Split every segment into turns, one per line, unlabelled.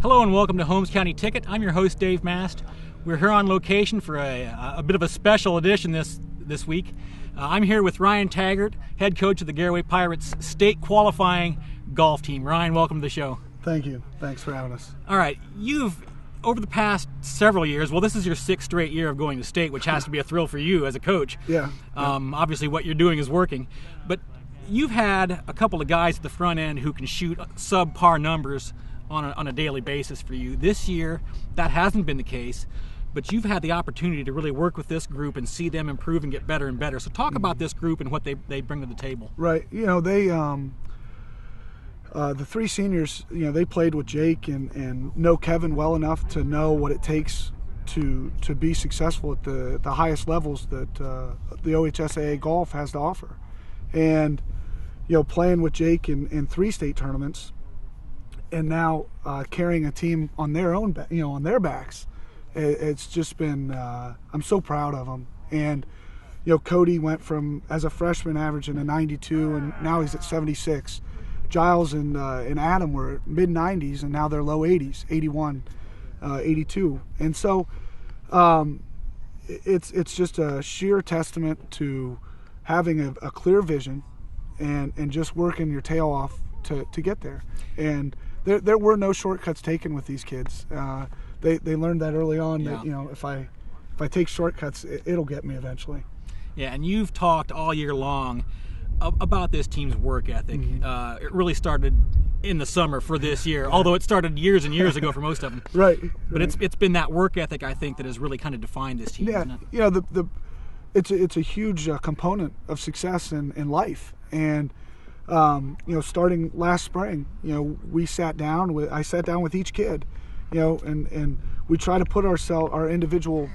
Hello and welcome to Holmes County Ticket. I'm your host, Dave Mast. We're here on location for a bit of a special edition this week. I'm here with Ryan Taggart, head coach of the Garaway Pirates state qualifying golf team. Ryan, welcome to the show.
Thank you. Thanks for having us.
All right, you've, over the past several years, well, this is your 6th straight year of going to state, which has to be a thrill for you as a coach.
Yeah.
Obviously, what you're doing is working. But you've had a couple of guys at the front end who can shoot subpar numbers on a daily basis for you. This year, that hasn't been the case, but you've had the opportunity to really work with this group and see them improve and get better and better. So talk about this group and what they bring to the table.
Right. You know, they the 3 seniors, you know, they played with Jake and know Kevin well enough to know what it takes to be successful at the highest levels that the OHSAA golf has to offer. And, you know, playing with Jake in 3 state tournaments, and now carrying a team on their own, on their backs, it's just been. I'm so proud of them. And you know, Cody went from as a freshman averaging a 92, and now he's at 76. Giles and Adam were mid 90s, and now they're low 80s, 81, 82. And so it's just a sheer testament to having a clear vision and just working your tail off to get there. And there were no shortcuts taken with these kids. They learned that early on.
Yeah.
That, you know, if I take shortcuts, it'll get me eventually.
Yeah, and you've talked all year long about this team's work ethic. It really started in the summer for this year, although it started years and years ago for most of them.
Right.
But it's been that work ethic, I think, that has really kind of defined this team.
Yeah,
Isn't it?
you know, it's a huge component of success in life. And you know, starting last spring, you know, I sat down with each kid, you know, and we try to put our individual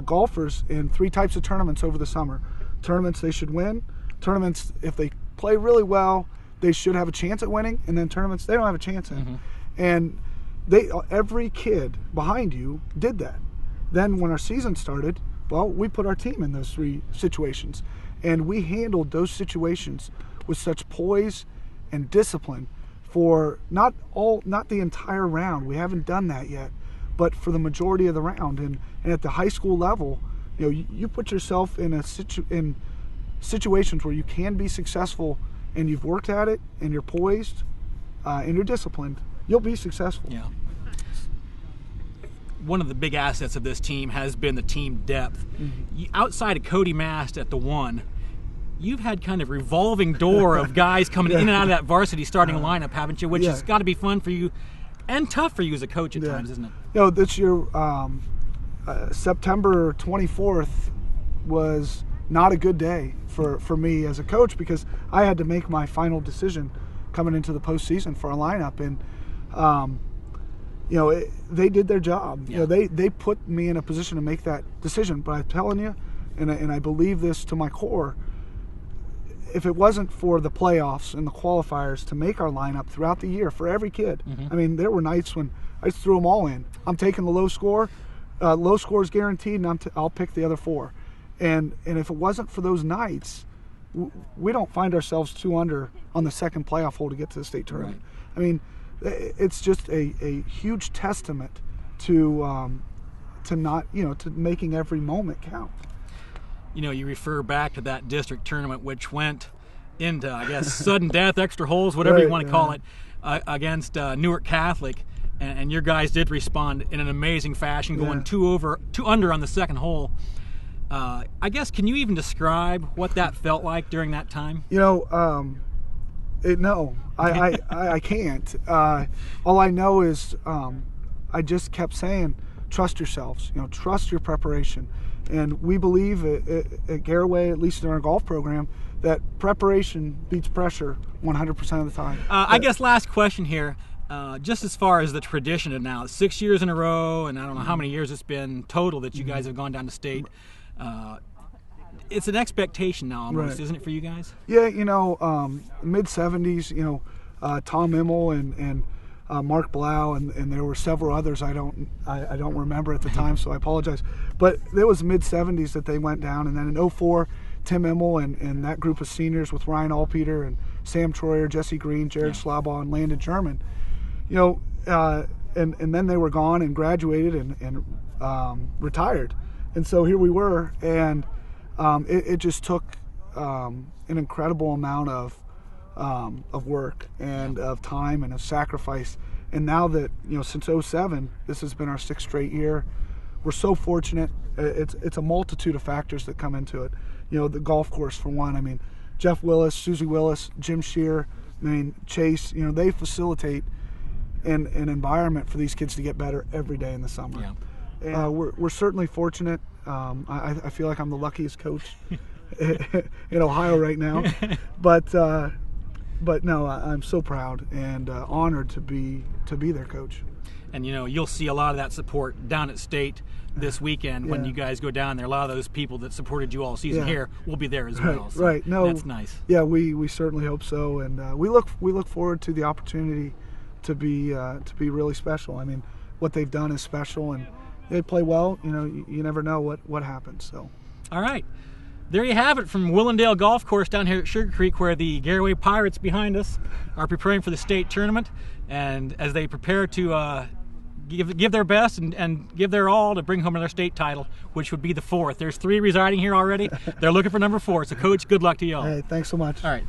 golfers in 3 types of tournaments over the summer. Tournaments they should win, tournaments if they play really well they should have a chance at winning, and then tournaments they don't have a chance in. And every kid behind you did that. Then when our season started, well, we put our team in those 3 situations, and we handled those situations with such poise and discipline for not the entire round. We haven't done that yet, but for the majority of the round. And at the high school level, you know, you put yourself in in situations where you can be successful, and you've worked at it, and you're poised, and you're disciplined, you'll be successful.
Yeah. One of the big assets of this team has been the team depth. Outside of Cody Mast at the 1, you've had kind of revolving door of guys coming in and out of that varsity starting lineup, haven't you? Which has got to be fun for you and tough for you as a coach at times, isn't it?
You know, this year, September 24th was not a good day for me as a coach, because I had to make my final decision coming into the postseason for a lineup. And, you know, they did their job.
Yeah.
You know, they put me in a position to make that decision. But I'm telling you, and I believe this to my core, if it wasn't for the playoffs and the qualifiers to make our lineup throughout the year for every kid, I mean, there were nights when I just threw them all in. I'm taking the low score. Low score is guaranteed, and I'll pick the other 4. And if it wasn't for those nights, we don't find ourselves 2 under on the 2nd playoff hole to get to the state tournament. Right. I mean, it's just a huge testament to not, you know, to making every moment count.
You know, you refer back to that district tournament, which went into, I guess, sudden death, extra holes, whatever you want to call it, against Newark Catholic, and your guys did respond in an amazing fashion, going 2 under on the 2nd hole. I guess, can you even describe what that felt like during that time? You
know, no, I can't. All I know is I just kept saying, trust yourselves, you know, trust your preparation. And we believe at Garaway, at least in our golf program, that preparation beats pressure 100% of the time.
I guess last question here, just as far as the tradition of now, 6 years in a row, and I don't know how many years it's been total that you guys have gone down to state. It's an expectation now almost, isn't it, for you guys? Yeah,
you know, mid-70s, you know, Tom Immel and Mark Blau, and there were several others I don't remember at the time, so I apologize. But it was mid-70s that they went down, and then in 04, Tim Immel and that group of seniors with Ryan Allpeter and Sam Troyer, Jesse Green, Jared Slabaugh, and Landon German. You know, and then they were gone and graduated and retired. And so here we were, and it just took an incredible amount of work and of time and of sacrifice. And now that, since '07, this has been our 6th straight year. We're so fortunate. It's a multitude of factors that come into it. The golf course, for one. I mean, Jeff Willis, Susie Willis, Jim Shear, Chase, they facilitate an environment for these kids to get better every day in the summer.
Yeah.
And, we're certainly fortunate. I feel like I'm the luckiest coach in Ohio right now. But no, I'm so proud and honored to be their coach.
And you'll see a lot of that support down at State this weekend when you guys go down there. A lot of those people that supported you all season here will be there as well. So
right. No,
that's nice.
Yeah, we certainly hope so, and we look forward to the opportunity to be really special. I mean, what they've done is special, and they play well. You never know what happens. So.
All right. There you have it from Willendale Golf Course down here at Sugar Creek, where the Garaway Pirates behind us are preparing for the state tournament. And as they prepare to give their best and give their all to bring home another state title, which would be the 4th. There's 3 residing here already. They're looking for number 4. So, Coach, good luck to y'all.
Hey, thanks so much.
All right.